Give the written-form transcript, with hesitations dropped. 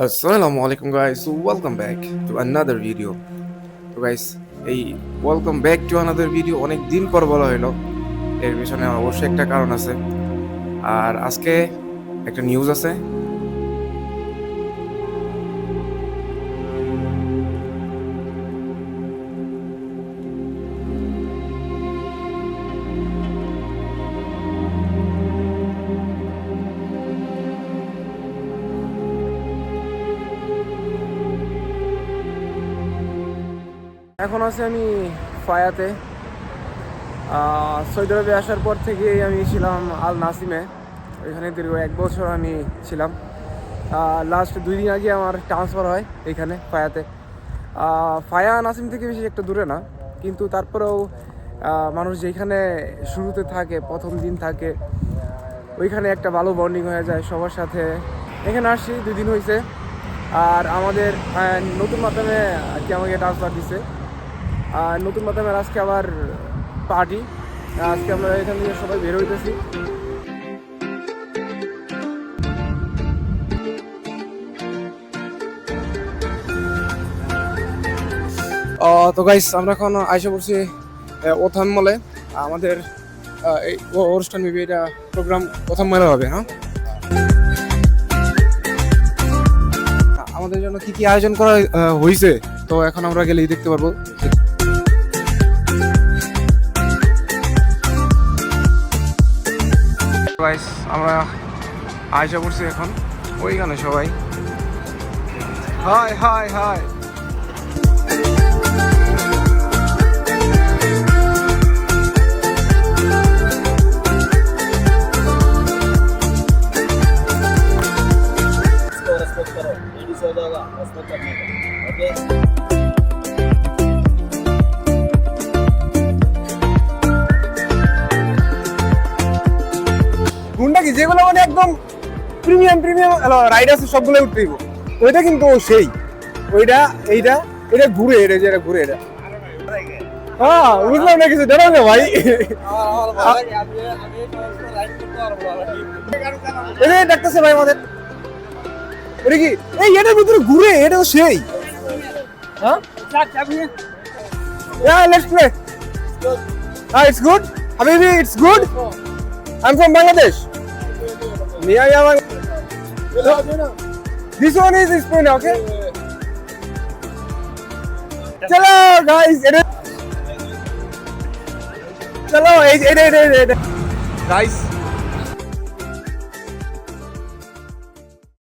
Assalamu alaikum guys, so welcome back to another video. তো guys এই welcome back to another video অনেক দিন পর বলা হলো। এর পিছনে অবশ্যই একটা কারণ আছে, আর আজকে একটা নিউজ আছে। এখন আছি আমি ফায়াতে। সৌদি আরবে আসার পর থেকেই আমি ছিলাম আল নাসিমে, ওইখানে দীর্ঘ 1 বছর আমি ছিলাম। লাস্ট 2 দিন আগে আমার ট্রান্সফার হয় এখানে ফায়াতে। ফায়া নাসিম থেকে বেশি একটা দূরে না, কিন্তু তারপরেও মানুষ যেখানে শুরুতে থাকে, প্রথম দিন থাকে, ওইখানে একটা ভালো বন্ডিং হয়ে যায় সবার সাথে। এখানে আসছি 2 দিন হয়েছে, আর আমাদের নতুন মাধ্যমে আর কি আমাকে ট্রান্সফার দিছে। আর নতুন মাধ্যমের আজকে আবার পার্টি, আজকে আমরা এখান থেকে সবাই বের হইতেছি। তো গাইস আমরা এখন আইসা পড়ছি ওথাম মলে। আমাদের এই অনুষ্ঠান মেবি এটা প্রোগ্রাম ওথাম মলে হবে। হ্যাঁ, আমাদের জন্য কি কি আয়োজন করা হয়েছে তো এখন আমরা গেলেই দেখতে পারবো। গাইস আমরা আইসা পড়ছি এখন ওইখানে সবাই। হাই হাই হাই, গুন্ডা কি যেগুলো মানে একদম প্রিমিয়াম রাইড আছে সবগুলো উঠতে দিব, ওইটা কিন্তু সেই ওইটা এটা ঘুরে, এটা যেটা ঘুরে এটা। হ্যাঁ বুঝলাম না কিছু, জানো না ভাই। এটা দেখতেছে ভাই আমাদের, এটা কি এই এটার ভিতরে ঘুরে, এটাও সেই। হ্যাঁ yeah, let's play. It's good habibi, it's good. I'm from Bangladesh. Yeah, this one is spoon, okay? Chalo guys, chalo guys,